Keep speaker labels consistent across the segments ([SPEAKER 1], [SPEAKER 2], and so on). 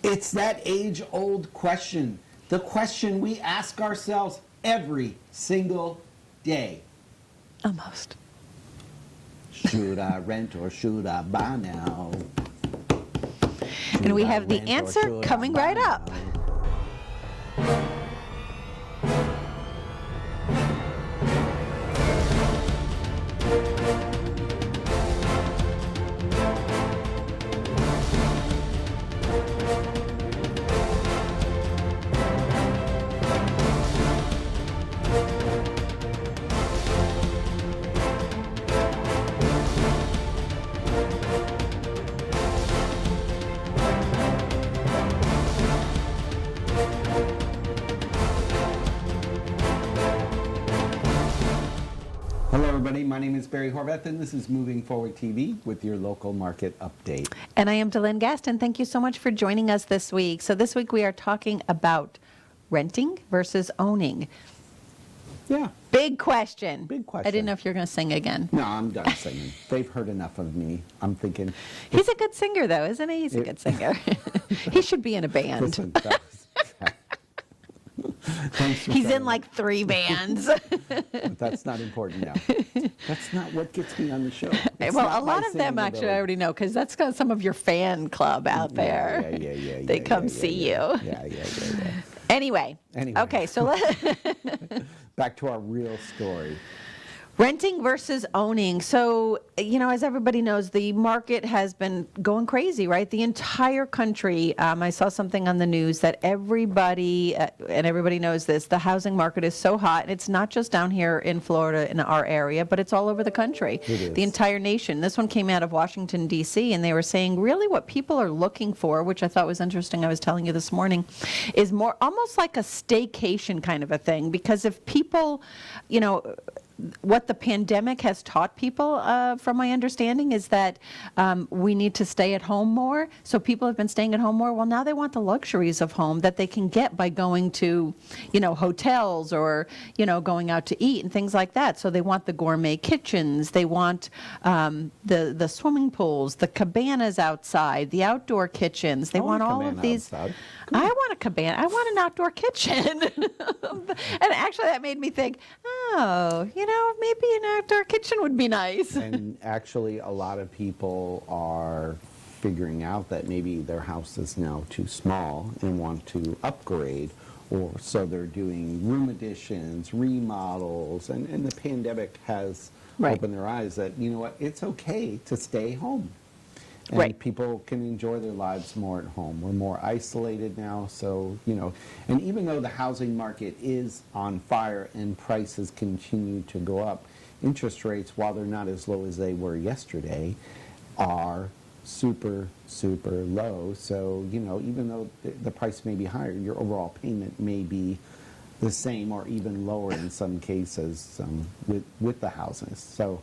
[SPEAKER 1] It's that age-old question, the question we ask ourselves every single day.
[SPEAKER 2] Almost.
[SPEAKER 1] Should I rent or should I buy now?
[SPEAKER 2] And we have the answer coming right up.
[SPEAKER 1] Hello everybody, my name is Barry Horvath and this is Moving Forward TV with your local market update.
[SPEAKER 2] And I am DeLynn Gaston. Thank you so much for joining us this week. So this week we are talking about renting versus owning.
[SPEAKER 1] Yeah.
[SPEAKER 2] Big question.
[SPEAKER 1] Big question.
[SPEAKER 2] I didn't know if you were going to sing again.
[SPEAKER 1] No, I'm done singing. They've heard enough of me. I'm thinking...
[SPEAKER 2] He's a good singer though, isn't he? He's a good singer. He should be in a band.
[SPEAKER 1] Listen,
[SPEAKER 2] He's in like 3 bands.
[SPEAKER 1] But that's not important now. That's not what gets me on the show.
[SPEAKER 2] Well, a lot of them actually I already know because that's got some of your fan club out there.
[SPEAKER 1] Yeah.
[SPEAKER 2] They come see you.
[SPEAKER 1] Yeah.
[SPEAKER 2] Anyway. Okay, so
[SPEAKER 1] back to our real story.
[SPEAKER 2] Renting versus owning. So, as everybody knows, the market has been going crazy, right? The entire country. I saw something on the news that everybody, and everybody knows this, the housing market is so hot. And it's not just down here in Florida in our area, but it's all over the country.
[SPEAKER 1] It is.
[SPEAKER 2] The entire nation. This one came out of Washington, D.C., and they were saying really what people are looking for, which I thought was interesting, I was telling you this morning, is more almost like a staycation kind of a thing. Because if people, what the pandemic has taught people, from my understanding, is that we need to stay at home more. So people have been staying at home more. Well, now they want the luxuries of home that they can get by going to, hotels or, going out to eat and things like that. So they want the gourmet kitchens. They want the swimming pools, the cabanas outside, the outdoor kitchens. They want all of these. I want a cabana. I want an outdoor kitchen. And actually that made me think, maybe an outdoor kitchen would be nice.
[SPEAKER 1] And actually a lot of people are figuring out that maybe their house is now too small and want to upgrade, or so they're doing room additions, remodels, and the pandemic has opened their eyes that, it's okay to stay home. And people can enjoy their lives more at home. We're more isolated now, so, and even though the housing market is on fire and prices continue to go up, interest rates, while they're not as low as they were yesterday, are super, super low. So, even though the price may be higher, your overall payment may be the same or even lower in some cases with the houses. So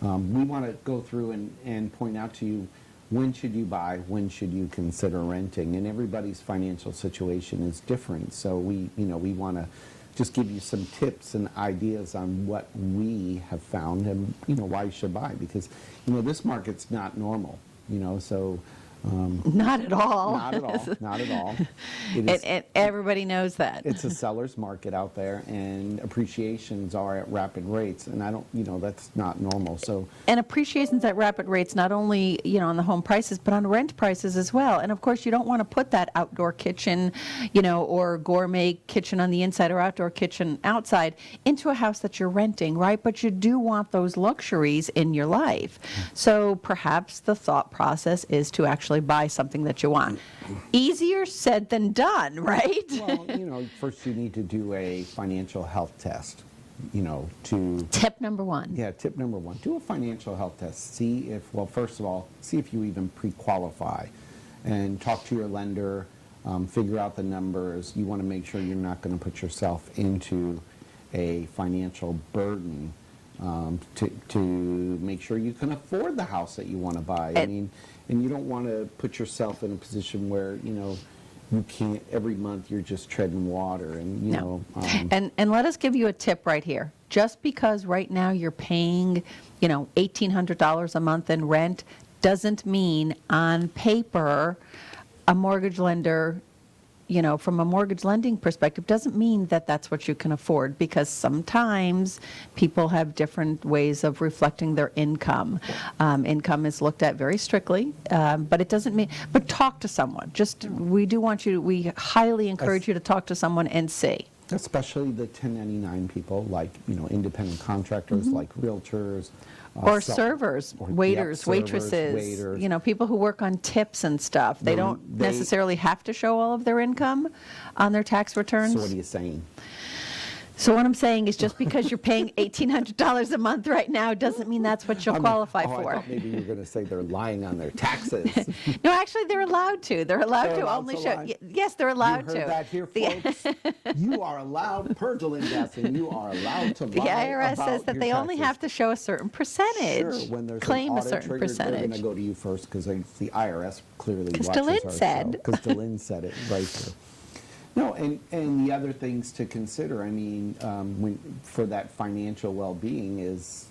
[SPEAKER 1] we want to go through and point out to you, when should you buy? When should you consider renting? And everybody's financial situation is different. So we want to just give you some tips and ideas on what we have found and, why you should buy. Because, this market's not normal, so...
[SPEAKER 2] not at all.
[SPEAKER 1] Not at all.
[SPEAKER 2] And everybody knows that.
[SPEAKER 1] It's a seller's market out there, and appreciations are at rapid rates, and that's not normal. So,
[SPEAKER 2] and appreciations at rapid rates, not only, on the home prices, but on rent prices as well. And of course, you don't want to put that outdoor kitchen, or gourmet kitchen on the inside or outdoor kitchen outside into a house that you're renting, right? But you do want those luxuries in your life. So perhaps the thought process is to actually buy something that you want. Easier said than done, right?
[SPEAKER 1] Well, first you need to do a financial health test,
[SPEAKER 2] Tip number 1.
[SPEAKER 1] Yeah, tip number 1. Do a financial health test. First of all, see if you even pre-qualify, and talk to your lender, figure out the numbers. You want to make sure you're not going to put yourself into a financial burden, to make sure you can afford the house that you want to buy. And you don't want to put yourself in a position where, you can't, every month you're just treading water. And,
[SPEAKER 2] And let us give you a tip right here. Just because right now you're paying, $1,800 a month in rent doesn't mean on paper a mortgage lender, from a mortgage lending perspective, doesn't mean that that's what you can afford, because sometimes people have different ways of reflecting their income. Income is looked at very strictly, but it doesn't mean, but talk to someone. We highly encourage you to talk to someone and see.
[SPEAKER 1] Especially the 1099 people, like, independent contractors, like realtors.
[SPEAKER 2] Or servers, waiters,
[SPEAKER 1] servers,
[SPEAKER 2] waitresses, people who work on tips and stuff. They don't necessarily have to show all of their income on their tax returns.
[SPEAKER 1] So what are you saying?
[SPEAKER 2] So what I'm saying is, just because you're paying $1,800 a month right now doesn't mean that's what you'll qualify for.
[SPEAKER 1] I thought maybe you were going to say they're lying on their taxes.
[SPEAKER 2] No, actually, they're allowed to. They're allowed to only show.
[SPEAKER 1] Lie.
[SPEAKER 2] Yes, they're allowed to.
[SPEAKER 1] You heard that here, folks? You are allowed, per DeLynn Gaston, you are allowed to lie
[SPEAKER 2] The IRS
[SPEAKER 1] about
[SPEAKER 2] says that
[SPEAKER 1] your
[SPEAKER 2] they only
[SPEAKER 1] taxes.
[SPEAKER 2] have to show a certain percentage.
[SPEAKER 1] Sure, when there's
[SPEAKER 2] claim
[SPEAKER 1] an
[SPEAKER 2] a
[SPEAKER 1] audit
[SPEAKER 2] certain
[SPEAKER 1] triggered, they're going to
[SPEAKER 2] percentage.
[SPEAKER 1] go to you first, because the IRS clearly
[SPEAKER 2] 'Cause
[SPEAKER 1] watches
[SPEAKER 2] DeLynn
[SPEAKER 1] our
[SPEAKER 2] said.
[SPEAKER 1] Because DeLynn said it right here. No, and the other things to consider, for that financial well-being is,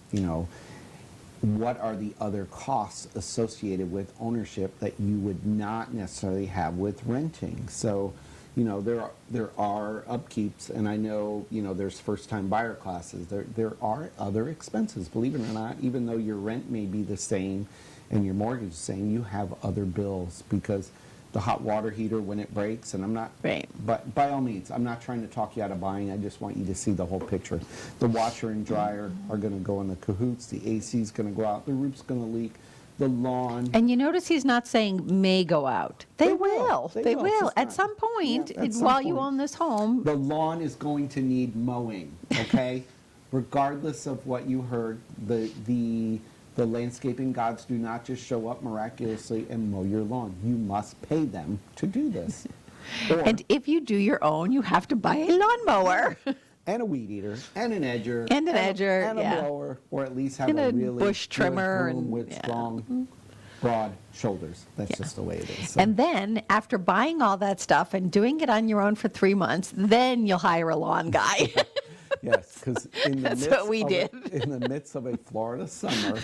[SPEAKER 1] what are the other costs associated with ownership that you would not necessarily have with renting? So, there are upkeeps, and I know, there's first-time buyer classes. There are other expenses, believe it or not. Even though your rent may be the same and your mortgage the same, you have other bills, because the hot water heater, when it breaks, and I'm not,
[SPEAKER 2] Right.
[SPEAKER 1] but by all means, I'm not trying to talk you out of buying. I just want you to see the whole picture. The washer and dryer are going to go in the cahoots. The AC is going to go out. The roof's going to leak. The lawn.
[SPEAKER 2] And you notice he's not saying may go out. They will.
[SPEAKER 1] They
[SPEAKER 2] They
[SPEAKER 1] will.
[SPEAKER 2] will.
[SPEAKER 1] It's
[SPEAKER 2] At
[SPEAKER 1] not-
[SPEAKER 2] some point,
[SPEAKER 1] Yeah, at some
[SPEAKER 2] while you
[SPEAKER 1] point.
[SPEAKER 2] own this home.
[SPEAKER 1] The lawn is going to need mowing, okay? Regardless of what you heard, the landscaping gods do not just show up miraculously and mow your lawn. You must pay them to do this. Or-
[SPEAKER 2] And if you do your own, you have to buy a lawnmower.
[SPEAKER 1] and a weed eater, and an edger,
[SPEAKER 2] And an
[SPEAKER 1] a-
[SPEAKER 2] edger,
[SPEAKER 1] and a
[SPEAKER 2] yeah.
[SPEAKER 1] blower, or at least have
[SPEAKER 2] And
[SPEAKER 1] a
[SPEAKER 2] a
[SPEAKER 1] really
[SPEAKER 2] bush
[SPEAKER 1] good
[SPEAKER 2] trimmer
[SPEAKER 1] broom
[SPEAKER 2] and-
[SPEAKER 1] with
[SPEAKER 2] yeah.
[SPEAKER 1] strong, broad shoulders. That's just the way it is. So-
[SPEAKER 2] And then, after buying all that stuff and doing it on your own for 3 months, then you'll hire a lawn guy.
[SPEAKER 1] yes, because in the
[SPEAKER 2] That's
[SPEAKER 1] midst
[SPEAKER 2] what we
[SPEAKER 1] of
[SPEAKER 2] did.
[SPEAKER 1] in the midst of a Florida summer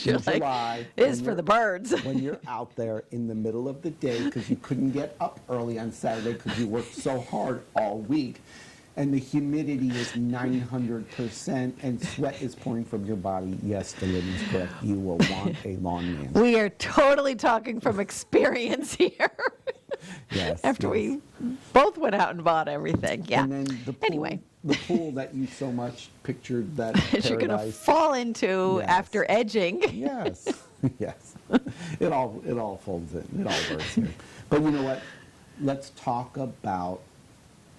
[SPEAKER 2] You're
[SPEAKER 1] in
[SPEAKER 2] like,
[SPEAKER 1] July,
[SPEAKER 2] "It's
[SPEAKER 1] when
[SPEAKER 2] for
[SPEAKER 1] you're-
[SPEAKER 2] the birds."
[SPEAKER 1] when you're out there in the middle of the day because you couldn't get up early on Saturday because you worked so hard all week, and the humidity is 900% and sweat is pouring from your body, yes, DeLynn is correct. You will want a lawn man.
[SPEAKER 2] We are totally talking from experience here.
[SPEAKER 1] Yes.
[SPEAKER 2] After
[SPEAKER 1] yes.
[SPEAKER 2] we both went out and bought everything. Yeah.
[SPEAKER 1] And then the pool,
[SPEAKER 2] Anyway.
[SPEAKER 1] the pool that you so much pictured that
[SPEAKER 2] You're going to
[SPEAKER 1] paradise.
[SPEAKER 2] fall into
[SPEAKER 1] Yes.
[SPEAKER 2] after edging.
[SPEAKER 1] Yes, yes. It all folds in. It all works here. But you know what? Let's talk about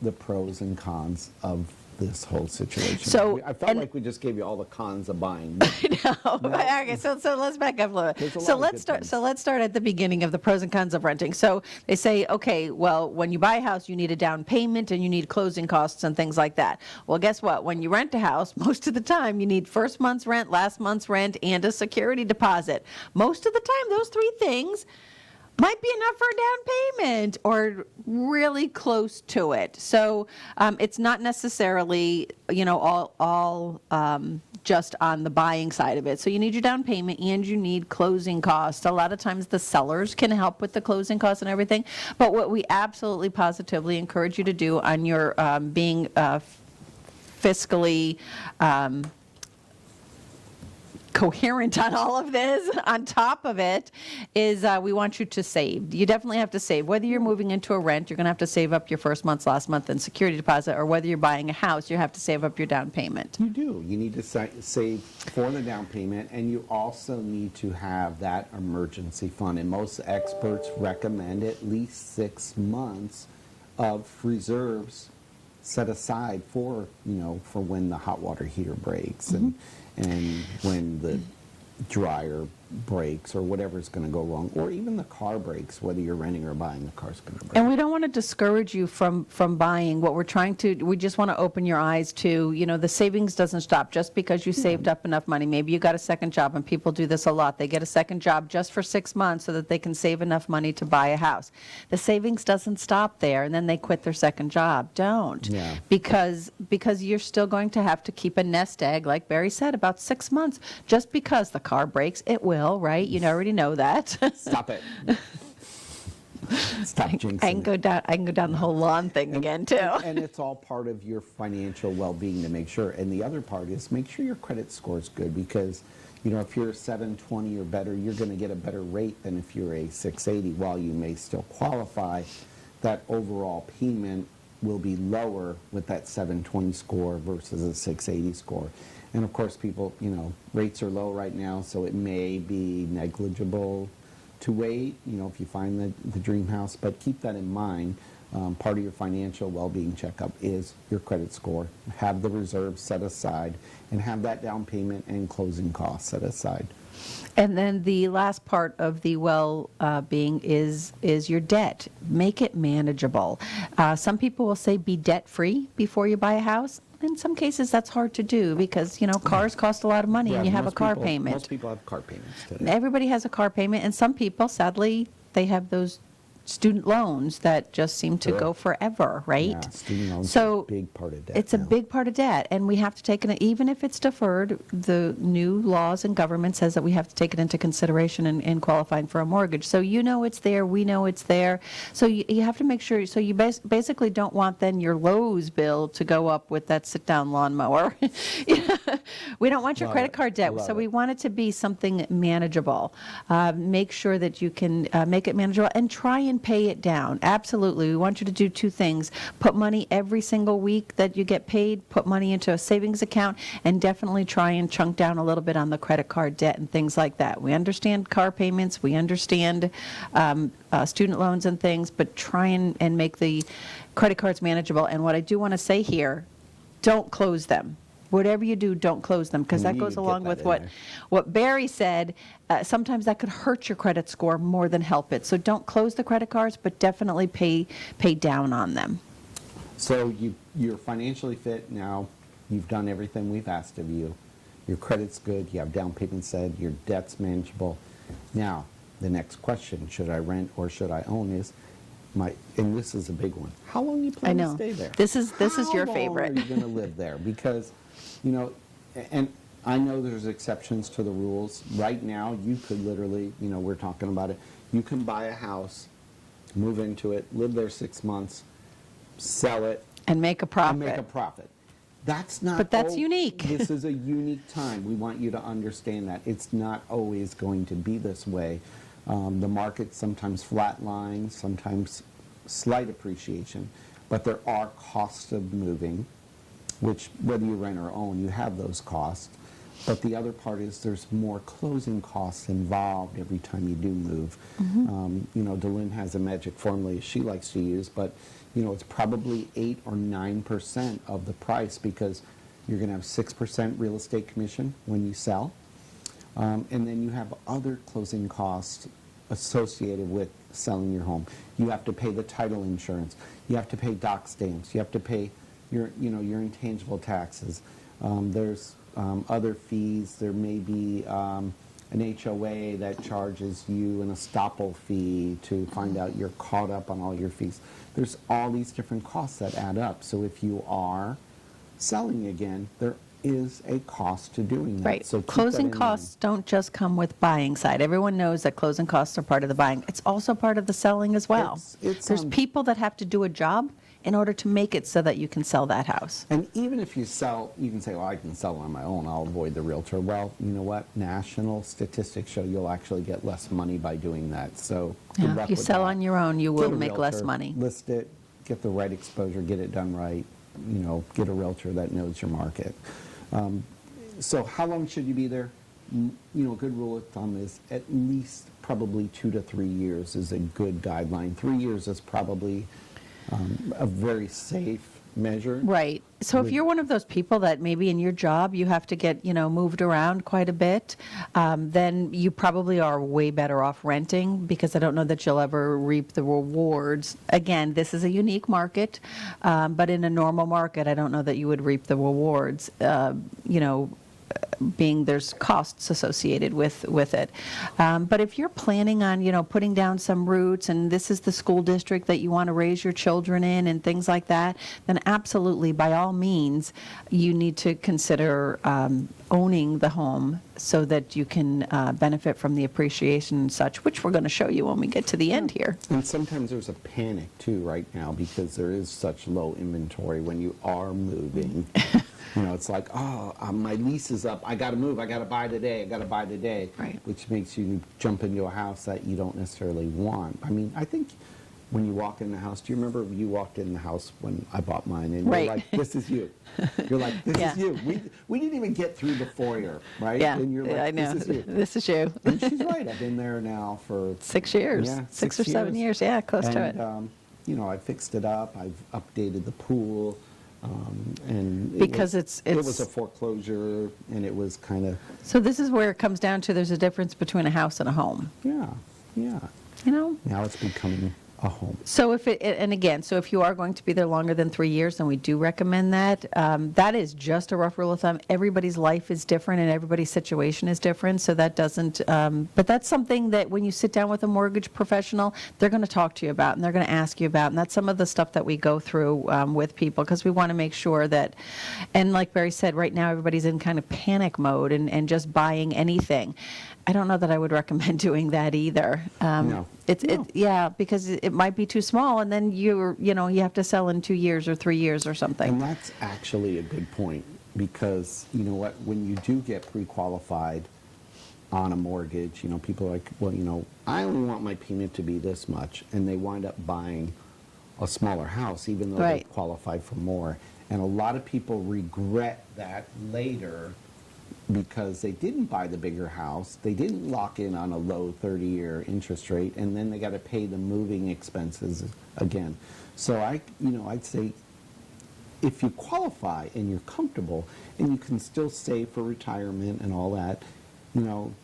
[SPEAKER 1] the pros and cons of this whole situation.
[SPEAKER 2] So-
[SPEAKER 1] I felt
[SPEAKER 2] and-
[SPEAKER 1] like we just gave you all the cons of buying.
[SPEAKER 2] No. Okay, so let's back up a little
[SPEAKER 1] There's a
[SPEAKER 2] bit.
[SPEAKER 1] lot
[SPEAKER 2] So
[SPEAKER 1] of
[SPEAKER 2] let's
[SPEAKER 1] good
[SPEAKER 2] start.
[SPEAKER 1] things.
[SPEAKER 2] So let's start at the beginning of the pros and cons of renting. So they say, okay, well, when you buy a house, you need a down payment and you need closing costs and things like that. Well, guess what? When you rent a house, most of the time you need first month's rent, last month's rent, and a security deposit. Most of the time, those three things might be enough for a down payment or really close to it. So it's not necessarily, all just on the buying side of it. So you need your down payment and you need closing costs. A lot of times the sellers can help with the closing costs and everything. But what we absolutely positively encourage you to do on your being fiscally coherent on all of this, on top of it, is we want you to save. You definitely have to save. Whether you're moving into a rent, you're going to have to save up your first month's, last month, and security deposit, or whether you're buying a house, you have to save up your down payment.
[SPEAKER 1] You do. You need to save for the down payment, and you also need to have that emergency fund. And most experts recommend at least 6 months of reserves set aside for when the hot water heater breaks and when the dryer breaks or whatever's going to go wrong, or even the car breaks, whether you're renting or buying, the car's going to break.
[SPEAKER 2] And we don't want to discourage you from buying. What we're trying to, we just want to open your eyes to, the savings doesn't stop just because you saved up enough money. Maybe you got a second job, and people do this a lot. They get a second job just for 6 months so that they can save enough money to buy a house. The savings doesn't stop there, and then they quit their second job. Don't.
[SPEAKER 1] Yeah.
[SPEAKER 2] Because you're still going to have to keep a nest egg, like Barry said, about 6 months. Just because the car breaks, it will, right? You already know that.
[SPEAKER 1] Stop it. Stop jinxing
[SPEAKER 2] I can go
[SPEAKER 1] it.
[SPEAKER 2] down. I can go down the whole lawn thing again too.
[SPEAKER 1] And it's all part of your financial well-being to make sure. And the other part is make sure your credit score is good, because if you're a 720 or better, you're going to get a better rate than if you're a 680. While you may still qualify, that overall payment will be lower with that 720 score versus a 680 score. And of course, people, rates are low right now, so it may be negligible to wait, if you find the dream house. But keep that in mind. Part of your financial well-being checkup is your credit score. Have the reserves set aside, and have that down payment and closing costs set aside.
[SPEAKER 2] And then the last part of the well-being is your debt. Make it manageable. Some people will say be debt-free before you buy a house. In some cases, that's hard to do because, cars cost a lot of money and you have a car payment.
[SPEAKER 1] Most people have car payments today.
[SPEAKER 2] Everybody has a car payment, and some people, sadly, they have those student loans that just seem to go forever, right?
[SPEAKER 1] Yeah, student loans
[SPEAKER 2] So
[SPEAKER 1] are a big part of debt
[SPEAKER 2] it's a
[SPEAKER 1] now.
[SPEAKER 2] big part of debt, and we have to take it, even if it's deferred, the new laws and government says that we have to take it into consideration in qualifying for a mortgage. So it's there, we know it's there. So you have to make sure, so you basically don't want then your Lowe's bill to go up with that sit-down lawnmower. We don't want your
[SPEAKER 1] Love
[SPEAKER 2] credit
[SPEAKER 1] it.
[SPEAKER 2] card debt,
[SPEAKER 1] Love
[SPEAKER 2] so we
[SPEAKER 1] it.
[SPEAKER 2] want it to be something manageable. Make sure that you can make it manageable and try and pay it down. Absolutely. We want you to do two things. Put money every single week that you get paid, put money into a savings account, and definitely try and chunk down a little bit on the credit card debt and things like that. We understand car payments, we understand student loans and things, but try and make the credit cards manageable. And what I do want to say here, don't close them. Whatever you do, don't close them, because
[SPEAKER 1] We
[SPEAKER 2] that
[SPEAKER 1] need
[SPEAKER 2] goes
[SPEAKER 1] to get
[SPEAKER 2] along
[SPEAKER 1] that
[SPEAKER 2] with
[SPEAKER 1] in
[SPEAKER 2] what,
[SPEAKER 1] there.
[SPEAKER 2] what Barry said. Sometimes that could hurt your credit score more than help it. So don't close the credit cards, but definitely pay down on them.
[SPEAKER 1] So you're financially fit now. You've done everything we've asked of you. Your credit's good. You have down payment set. Your debt's manageable. Now, the next question, should I rent or should I own, is and this is a big one. How long do you plan to stay there?
[SPEAKER 2] This is your
[SPEAKER 1] How
[SPEAKER 2] favorite.
[SPEAKER 1] long are you going to live there? Because, and I know there's exceptions to the rules. Right now, you could literally, we're talking about it, you can buy a house, move into it, live there 6 months, sell it,
[SPEAKER 2] And make a profit.
[SPEAKER 1] and make a profit. That's not.
[SPEAKER 2] But that's unique.
[SPEAKER 1] This is a unique time. We want you to understand that it's not always going to be this way. The market sometimes flatlines, sometimes slight appreciation, but there are costs of moving, which whether you rent or own, you have those costs. But the other part is there's more closing costs involved every time you do move. DeLynn has a magic formula she likes to use, but it's probably 8 or 9% of the price, because you're going to have 6% real estate commission when you sell. And then you have other closing costs associated with selling your home. You have to pay the title insurance. You have to pay doc stamps. You have to pay your intangible taxes. There's other fees. There may be an HOA that charges you an estoppel fee to find out you're caught up on all your fees. There's all these different costs that add up. So if you are selling again, there is a cost to doing that.
[SPEAKER 2] Right.
[SPEAKER 1] So keep
[SPEAKER 2] Closing
[SPEAKER 1] that in
[SPEAKER 2] costs don't just come with buying side. Everyone knows that closing costs are part of the buying. It's also part of the selling as well.
[SPEAKER 1] It's,
[SPEAKER 2] There's people that have to do a job in order to make it so that you can sell that house.
[SPEAKER 1] And even if you sell, you can say, well, I can sell on my own, I'll avoid the realtor. Well, you know what? National statistics show you'll actually get less money by doing that. So good
[SPEAKER 2] Yeah,
[SPEAKER 1] luck
[SPEAKER 2] if you
[SPEAKER 1] with
[SPEAKER 2] sell
[SPEAKER 1] that.
[SPEAKER 2] on your own, you
[SPEAKER 1] Get
[SPEAKER 2] will
[SPEAKER 1] a
[SPEAKER 2] make less
[SPEAKER 1] realtor,
[SPEAKER 2] money.
[SPEAKER 1] List it, get the right exposure, get it done right. Get a realtor that knows your market. So how long should you be there? A good rule of thumb is at least probably 2 to 3 years is a good guideline. 3 years is probably a very safe measure.
[SPEAKER 2] Right. So if you're one of those people that maybe in your job you have to get, moved around quite a bit, then you probably are way better off renting, because I don't know that you'll ever reap the rewards. Again, this is a unique market, but in a normal market, I don't know that you would reap the rewards, being there's costs associated with it. But if you're planning on, putting down some roots, and this is the school district that you want to raise your children in and things like that, then absolutely, by all means, you need to consider owning the home so that you can benefit from the appreciation and such, which we're going to show you when we get to the end here.
[SPEAKER 1] And sometimes there's a panic too right now because there is such low inventory when you are moving. It's like, my lease is up. I got to move. I got to buy today.
[SPEAKER 2] Right.
[SPEAKER 1] Which makes you jump into a house that you don't necessarily want. I mean, I think when you walk in the house, do you remember you walked in the house when I bought mine and
[SPEAKER 2] Right.
[SPEAKER 1] you're like, this is you. You're like, this
[SPEAKER 2] Yeah.
[SPEAKER 1] is you. We didn't even get through the foyer, right?
[SPEAKER 2] Yeah,
[SPEAKER 1] And you're like,
[SPEAKER 2] I know.
[SPEAKER 1] this is you.
[SPEAKER 2] This is you.
[SPEAKER 1] And she's right. I've been there now for
[SPEAKER 2] 6 years.
[SPEAKER 1] Yeah,
[SPEAKER 2] 6 or 7 years. Yeah, close to it.
[SPEAKER 1] And, I fixed it up. I've updated the pool. And
[SPEAKER 2] Because
[SPEAKER 1] it
[SPEAKER 2] it's
[SPEAKER 1] was a foreclosure, and it was kind of,
[SPEAKER 2] So this is where it comes down to there's a difference between a house and a home.
[SPEAKER 1] yeah. Now it's becoming a home.
[SPEAKER 2] So if you are going to be there longer than 3 years, then we do recommend that. That is just a rough rule of thumb. Everybody's life is different and everybody's situation is different, so that doesn't, but that's something that when you sit down with a mortgage professional, they're going to talk to you about and they're going to ask you about, and that's some of the stuff that we go through with people because we want to make sure that, and like Barry said, right now everybody's in kind of panic mode and just buying anything. I don't know that I would recommend doing that either.
[SPEAKER 1] No.
[SPEAKER 2] Because it might be too small, and then you have to sell in 2 years or 3 years or something.
[SPEAKER 1] And that's actually a good point because, you know what, when you do get pre-qualified on a mortgage, people are like, well, I only want my payment to be this much, and they wind up buying a smaller house even though
[SPEAKER 2] Right.
[SPEAKER 1] they qualified for more. And a lot of people regret that later because they didn't buy the bigger house, they didn't lock in on a low 30-year interest rate, and then they got to pay the moving expenses again. So I'd say if you qualify and you're comfortable and you can still save for retirement and all that,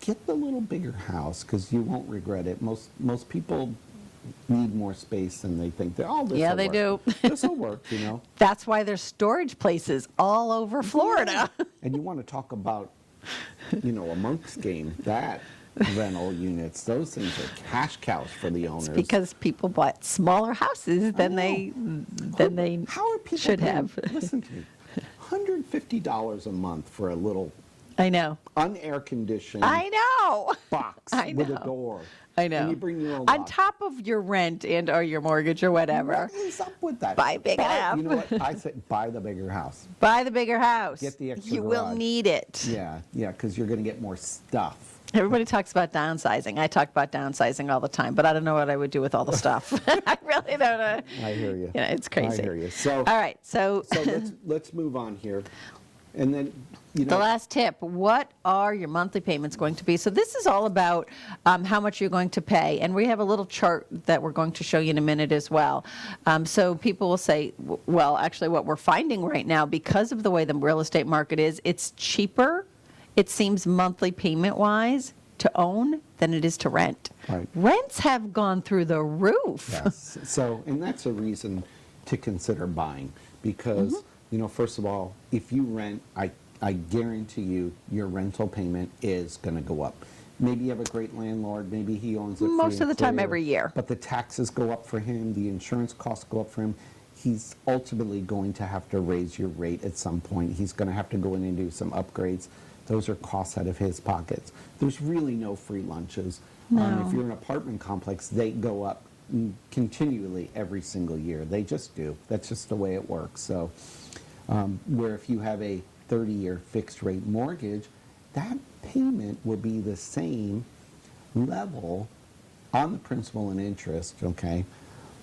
[SPEAKER 1] get the little bigger house because you won't regret it. Most people need more space than they think.
[SPEAKER 2] Yeah, they do.
[SPEAKER 1] This will work,
[SPEAKER 2] That's why there's storage places all over Florida.
[SPEAKER 1] And you want to talk about, a monk's game, that rental units, those things are cash cows for the owners.
[SPEAKER 2] Because people bought smaller houses than they
[SPEAKER 1] How are people
[SPEAKER 2] should
[SPEAKER 1] paying,
[SPEAKER 2] have.
[SPEAKER 1] Listen to me, $150 a month for a little
[SPEAKER 2] I know.
[SPEAKER 1] unair conditioned
[SPEAKER 2] I know.
[SPEAKER 1] box
[SPEAKER 2] I
[SPEAKER 1] with a
[SPEAKER 2] know.
[SPEAKER 1] door.
[SPEAKER 2] I know.
[SPEAKER 1] And you bring your own
[SPEAKER 2] On
[SPEAKER 1] lock.
[SPEAKER 2] top of your rent and or your mortgage or whatever.
[SPEAKER 1] What is up with that?
[SPEAKER 2] Buy big enough.
[SPEAKER 1] You know what? I said buy the bigger house.
[SPEAKER 2] Buy the bigger house.
[SPEAKER 1] Get the extra
[SPEAKER 2] You will
[SPEAKER 1] garage.
[SPEAKER 2] need it.
[SPEAKER 1] Yeah, because you're going to get more stuff.
[SPEAKER 2] Everybody talks about downsizing. I talk about downsizing all the time, but I don't know what I would do with all the stuff. I really don't know.
[SPEAKER 1] I hear you.
[SPEAKER 2] It's crazy.
[SPEAKER 1] I hear you. So,
[SPEAKER 2] All right, so
[SPEAKER 1] let's move on here. And then,
[SPEAKER 2] the last tip, what are your monthly payments going to be? So this is all about how much you're going to pay. And we have a little chart that we're going to show you in a minute as well. So people will say, well, actually what we're finding right now, because of the way the real estate market is, it's cheaper, it seems monthly payment-wise, to own than it is to rent.
[SPEAKER 1] Right.
[SPEAKER 2] Rents have gone through the roof.
[SPEAKER 1] Yes. So, and that's a reason to consider buying because, first of all, if you rent, I guarantee you your rental payment is going to go up. Maybe you have a great landlord, maybe he owns it free
[SPEAKER 2] Most of
[SPEAKER 1] and
[SPEAKER 2] the time
[SPEAKER 1] clear,
[SPEAKER 2] every year.
[SPEAKER 1] But the taxes go up for him, the insurance costs go up for him. He's ultimately going to have to raise your rate at some point. He's going to have to go in and do some upgrades. Those are costs out of his pockets. There's really no free lunches.
[SPEAKER 2] No.
[SPEAKER 1] If you're an apartment complex, they go up continually every single year. They just do. That's just the way it works. So where if you have a 30-year fixed rate mortgage, that payment will be the same level on the principal and interest, okay?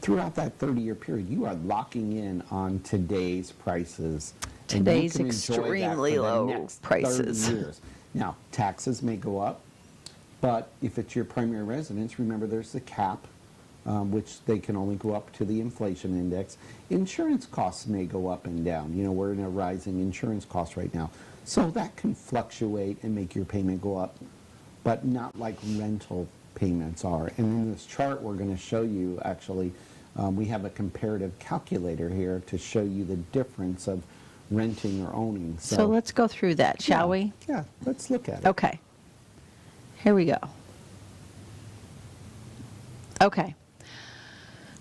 [SPEAKER 1] Throughout that 30-year period, you are locking in on today's prices. and you
[SPEAKER 2] Today's
[SPEAKER 1] can enjoy that for
[SPEAKER 2] extremely
[SPEAKER 1] the
[SPEAKER 2] low
[SPEAKER 1] next 30
[SPEAKER 2] prices.
[SPEAKER 1] years. Now, taxes may go up, but if it's your primary residence, remember there's the cap, which they can only go up to the inflation index. Insurance costs may go up and down. We're in a rising insurance cost right now. So that can fluctuate and make your payment go up, but not like rental payments are. And in this chart we're going to show you, actually, we have a comparative calculator here to show you the difference of renting or owning.
[SPEAKER 2] So let's go through that, shall we?
[SPEAKER 1] Yeah, let's look at it.
[SPEAKER 2] Okay. Here we go. Okay.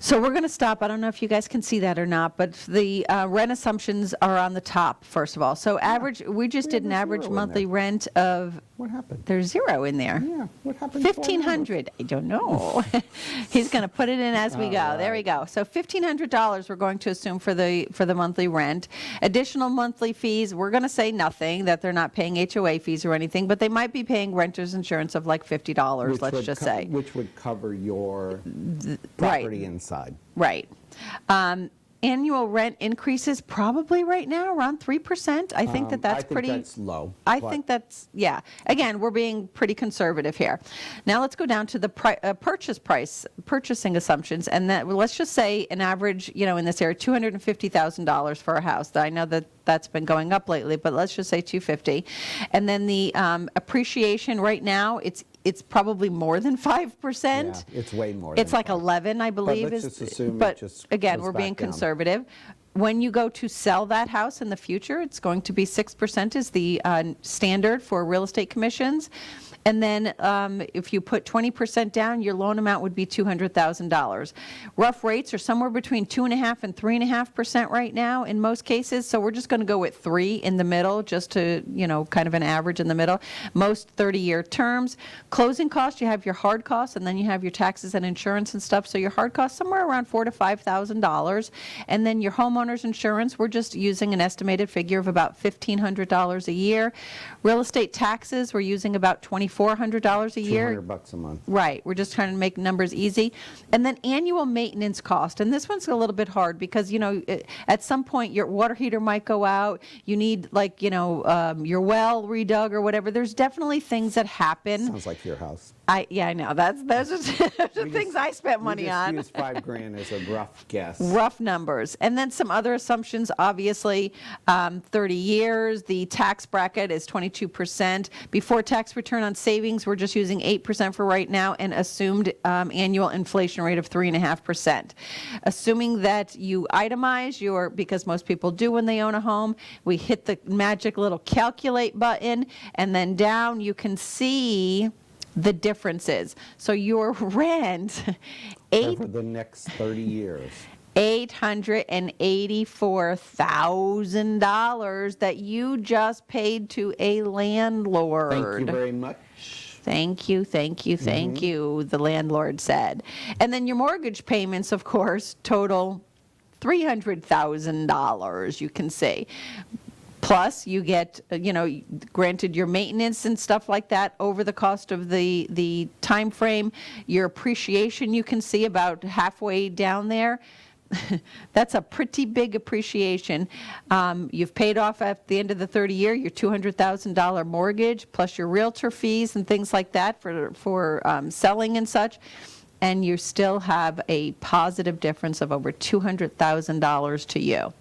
[SPEAKER 2] So we're going to stop. I don't know if you guys can see that or not, but the rent assumptions are on the top, first of all. So average, we just did an average monthly rent of,
[SPEAKER 1] What happened?
[SPEAKER 2] there's 0 in there.
[SPEAKER 1] Yeah, what happened? to our numbers?
[SPEAKER 2] 1,500. I don't know. He's going to put it in as we go.
[SPEAKER 1] All
[SPEAKER 2] There we
[SPEAKER 1] right.
[SPEAKER 2] go. So $1,500 we're going to assume for the monthly rent. Additional monthly fees, we're going to say nothing, that they're not paying HOA fees or anything, but they might be paying renter's insurance of like $50,
[SPEAKER 1] Which
[SPEAKER 2] let's
[SPEAKER 1] would
[SPEAKER 2] just say.
[SPEAKER 1] Which would cover your property inside.
[SPEAKER 2] Right. Annual rent increases probably right now around 3%. I think that's
[SPEAKER 1] I think
[SPEAKER 2] pretty.
[SPEAKER 1] that's low.
[SPEAKER 2] I
[SPEAKER 1] but
[SPEAKER 2] think that's, yeah. Again, we're being pretty conservative here. Now let's go down to the purchasing assumptions, and that, well, let's just say an average, in this area, $250,000 for a house. I know that that's been going up lately, but let's just say 250. And then the appreciation right now, it's probably more than 5%.
[SPEAKER 1] Yeah, it's way more.
[SPEAKER 2] It's
[SPEAKER 1] than
[SPEAKER 2] like
[SPEAKER 1] five.
[SPEAKER 2] 11, I believe.
[SPEAKER 1] let's just assume it
[SPEAKER 2] but
[SPEAKER 1] just
[SPEAKER 2] again,
[SPEAKER 1] goes
[SPEAKER 2] we're being
[SPEAKER 1] back down.
[SPEAKER 2] conservative. When you go to sell that house in the future, it's going to be 6% is the standard for real estate commissions. And then if you put 20% down, your loan amount would be $200,000. Rough rates are somewhere between 2.5% and 3.5% right now in most cases. So we're just going to go with 3 in the middle, just to, kind of an average in the middle. Most 30-year terms. Closing costs, you have your hard costs, and then you have your taxes and insurance and stuff. So your hard costs somewhere around $4,000 to $5,000. And then your homeowner's insurance, we're just using an estimated figure of about $1,500 a year. Real estate taxes, we're using about $2,400 a year.
[SPEAKER 1] $200 a month.
[SPEAKER 2] Right. We're just trying to make numbers easy. And then annual maintenance cost. And this one's a little bit hard because, at some point your water heater might go out. You need your well redug or whatever. There's definitely things that happen.
[SPEAKER 1] Sounds like your house.
[SPEAKER 2] I know. Those are the things I spent money on.
[SPEAKER 1] We just use $5,000 as a rough guess.
[SPEAKER 2] Rough numbers. And then some other assumptions, obviously, 30 years, the tax bracket is 22%. Before tax return on savings, we're just using 8% for right now, and assumed annual inflation rate of 3.5%. Assuming that you itemize because most people do when they own a home, we hit the magic little calculate button, and then down you can see the differences. So your rent,
[SPEAKER 1] Over the next 30 years.
[SPEAKER 2] $884,000 that you just paid to a landlord.
[SPEAKER 1] Thank you very much.
[SPEAKER 2] Thank you, the landlord said. And then your mortgage payments, of course, total $300,000, you can see. Plus, you get, granted your maintenance and stuff like that over the cost of the time frame. Your appreciation, you can see about halfway down there. That's a pretty big appreciation. You've paid off at the end of the 30-year your $200,000 mortgage, plus your realtor fees and things like that for selling and such. And you still have a positive difference of over $200,000 to you.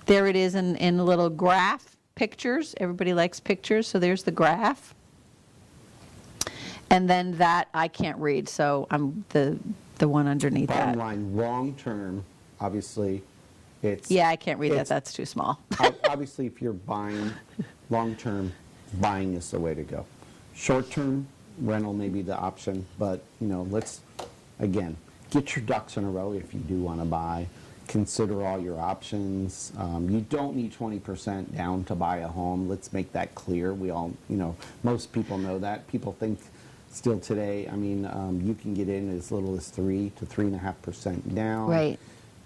[SPEAKER 2] There it is in a little graph, pictures. Everybody likes pictures, so there's the graph. And then that I can't read, so I'm the one underneath that.
[SPEAKER 1] Bottom line, long term, obviously, it's...
[SPEAKER 2] Yeah, I can't read that. That's too small.
[SPEAKER 1] Obviously, if you're buying, long term, buying is the way to go. Short term, rental may be the option, but, let's, again, get your ducks in a row if you do want to buy. Consider all your options. You don't need 20% down to buy a home. Let's make that clear. We all, most people know that. People think still today, you can get in as little as 3 to 3.5% down.
[SPEAKER 2] Right.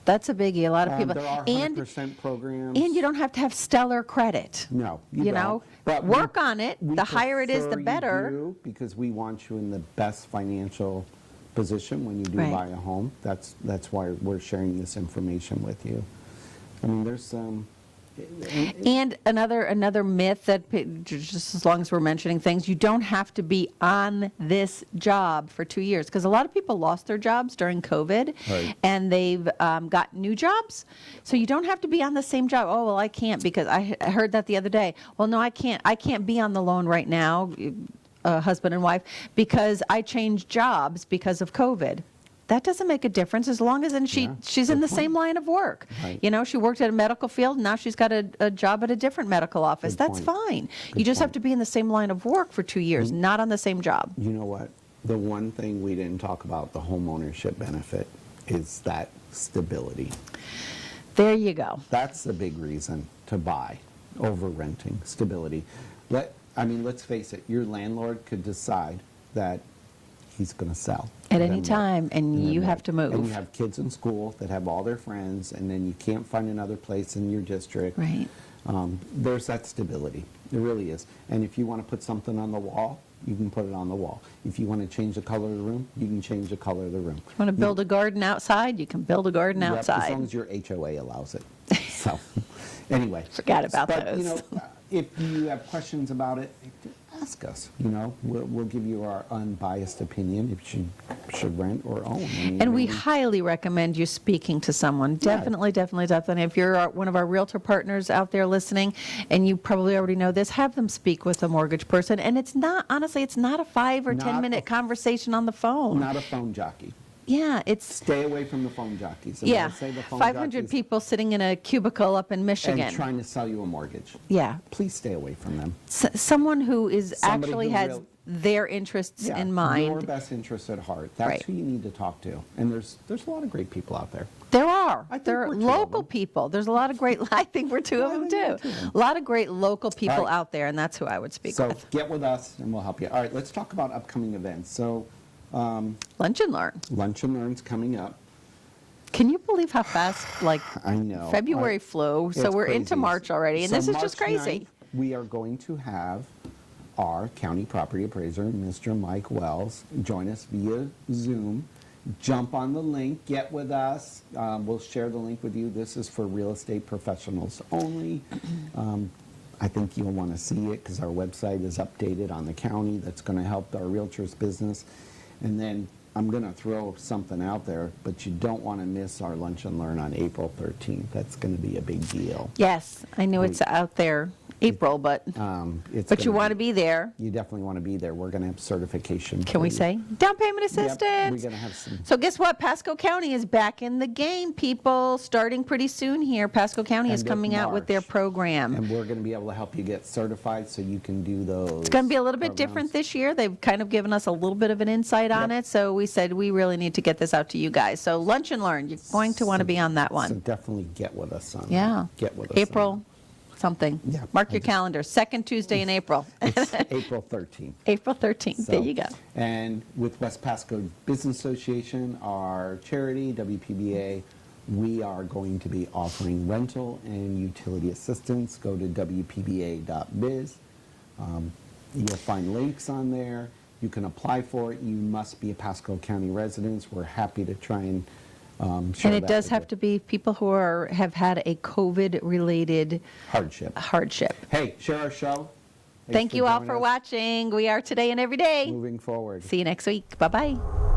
[SPEAKER 2] That's a biggie. A lot of people.
[SPEAKER 1] There are 100% programs.
[SPEAKER 2] And you don't have to have stellar credit.
[SPEAKER 1] No, you don't. But
[SPEAKER 2] work on it.
[SPEAKER 1] we
[SPEAKER 2] The higher it is, the
[SPEAKER 1] prefer you
[SPEAKER 2] better.
[SPEAKER 1] do, because we want you in the best financial position when you do
[SPEAKER 2] Right.
[SPEAKER 1] buy a home. That's why we're sharing this information with you. There's
[SPEAKER 2] And another myth that, just as long as we're mentioning things, you don't have to be on this job for 2 years, because a lot of people lost their jobs during COVID,
[SPEAKER 1] Right.
[SPEAKER 2] and they've got new jobs. So you don't have to be on the same job. Oh, well, I can't, because I heard that the other day. Well, no, I can't be on the loan right now, husband and wife, because I changed jobs because of COVID. that doesn't make a difference as long as she's in the same line of work.
[SPEAKER 1] Right.
[SPEAKER 2] You know, she worked at a medical field, now she's got a job at a different medical office.
[SPEAKER 1] Good
[SPEAKER 2] That's
[SPEAKER 1] point.
[SPEAKER 2] fine.
[SPEAKER 1] Good
[SPEAKER 2] You just have
[SPEAKER 1] point.
[SPEAKER 2] to be in the same line of work for 2 years, not on the same job.
[SPEAKER 1] You know what? The one thing we didn't talk about, the home ownership benefit, is that stability.
[SPEAKER 2] There you go.
[SPEAKER 1] That's the big reason to buy over renting, stability. Let's face it, your landlord could decide that he's going to sell.
[SPEAKER 2] At
[SPEAKER 1] And
[SPEAKER 2] any
[SPEAKER 1] then what?
[SPEAKER 2] time, and
[SPEAKER 1] then
[SPEAKER 2] you
[SPEAKER 1] what?
[SPEAKER 2] have to move.
[SPEAKER 1] And you have kids in school that have all their friends, and then you can't find another place in your district.
[SPEAKER 2] Right.
[SPEAKER 1] There's that stability. There really is. And if you want to put something on the wall, you can put it on the wall. If you want to change the color of the room, you can change the color of the room.
[SPEAKER 2] Want to build a garden outside? You can build a garden
[SPEAKER 1] Yep,
[SPEAKER 2] outside.
[SPEAKER 1] as long as your HOA allows it. So, anyway.
[SPEAKER 2] Forgot about
[SPEAKER 1] but,
[SPEAKER 2] those.
[SPEAKER 1] If you have questions about it, ask us. We'll give you our unbiased opinion if you should rent or own.
[SPEAKER 2] And we highly recommend you speaking to someone. Definitely, definitely, definitely. If you're one of our realtor partners out there listening, and you probably already know this, have them speak with a mortgage person. And it's not, honestly, it's not a 5 or 10 minute conversation on the phone.
[SPEAKER 1] Not a phone jockey.
[SPEAKER 2] Yeah, it's...
[SPEAKER 1] Stay away from the phone jockeys. And when I say the phone
[SPEAKER 2] 500
[SPEAKER 1] jockeys
[SPEAKER 2] people sitting in a cubicle up in Michigan.
[SPEAKER 1] and trying to sell you a mortgage.
[SPEAKER 2] Yeah.
[SPEAKER 1] Please stay away from them.
[SPEAKER 2] Someone who is
[SPEAKER 1] Somebody
[SPEAKER 2] actually
[SPEAKER 1] who
[SPEAKER 2] has their interests
[SPEAKER 1] Yeah,
[SPEAKER 2] in mind.
[SPEAKER 1] your best interest at heart. That's
[SPEAKER 2] Right.
[SPEAKER 1] who you need to talk to. And there's a lot of great people out there.
[SPEAKER 2] There are.
[SPEAKER 1] I think
[SPEAKER 2] There are
[SPEAKER 1] we're two of
[SPEAKER 2] local
[SPEAKER 1] them.
[SPEAKER 2] people. There's a lot of great, I think we're two of them too. A lot of great local people
[SPEAKER 1] right.
[SPEAKER 2] out there, and that's who I would speak
[SPEAKER 1] So
[SPEAKER 2] with.
[SPEAKER 1] get with us and we'll help you. All right, let's talk about upcoming events. So
[SPEAKER 2] Lunch and Learn.
[SPEAKER 1] Lunch and Learn's coming up.
[SPEAKER 2] Can you believe how fast,
[SPEAKER 1] I know.
[SPEAKER 2] February flew? So
[SPEAKER 1] It's
[SPEAKER 2] we're
[SPEAKER 1] crazy.
[SPEAKER 2] into March already, and
[SPEAKER 1] So
[SPEAKER 2] this is just
[SPEAKER 1] March
[SPEAKER 2] crazy.
[SPEAKER 1] 9th, we are going to have our county property appraiser, Mr. Mike Wells, join us via Zoom. Jump on the link, get with us. We'll share the link with you. This is for real estate professionals only. I think you'll want to see it because our website is updated on the county. That's going to help our realtors business. And then I'm going to throw something out there, but you don't want to miss our Lunch and Learn on April 13th. That's going to be a big deal.
[SPEAKER 2] Yes, I know it's out there, April, but
[SPEAKER 1] But
[SPEAKER 2] you want to be there.
[SPEAKER 1] You definitely want to be there. We're going to have certification.
[SPEAKER 2] Can
[SPEAKER 1] for
[SPEAKER 2] we
[SPEAKER 1] you.
[SPEAKER 2] say down payment
[SPEAKER 1] Yep,
[SPEAKER 2] assistance?
[SPEAKER 1] we're going to have some.
[SPEAKER 2] So guess what? Pasco County is back in the game, people. Starting pretty soon here. Pasco County is
[SPEAKER 1] End of
[SPEAKER 2] coming out with their
[SPEAKER 1] March.
[SPEAKER 2] program.
[SPEAKER 1] And we're going to be able to help you get certified so you can do those.
[SPEAKER 2] It's going to be a little bit different this year. They've kind of given us a little bit of an insight on
[SPEAKER 1] Yep.
[SPEAKER 2] it. So we said we really need to get this out to you guys. So Lunch and Learn, you're going to want to be on that
[SPEAKER 1] So
[SPEAKER 2] one.
[SPEAKER 1] definitely get with us on
[SPEAKER 2] Yeah.
[SPEAKER 1] Get with us.
[SPEAKER 2] April something.
[SPEAKER 1] Yeah,
[SPEAKER 2] Mark
[SPEAKER 1] I
[SPEAKER 2] your
[SPEAKER 1] just-
[SPEAKER 2] calendar. Second Tuesday in April.
[SPEAKER 1] It's April 13th.
[SPEAKER 2] April 13th.
[SPEAKER 1] So,
[SPEAKER 2] There you go.
[SPEAKER 1] And with West Pasco Business Association, our charity, WPBA, we are going to be offering rental and utility assistance. Go to WPBA.biz. You'll find links on there. You can apply for it. You must be a Pasco County resident. We're happy to try and share
[SPEAKER 2] And it
[SPEAKER 1] that
[SPEAKER 2] does
[SPEAKER 1] with
[SPEAKER 2] have
[SPEAKER 1] you.
[SPEAKER 2] to be people who have had a COVID-related hardship.
[SPEAKER 1] Hey, share our show. Thanks
[SPEAKER 2] Thank you all
[SPEAKER 1] joining
[SPEAKER 2] for
[SPEAKER 1] us.
[SPEAKER 2] watching. We are Today and Every Day.
[SPEAKER 1] Moving forward.
[SPEAKER 2] See you next week. Bye-bye.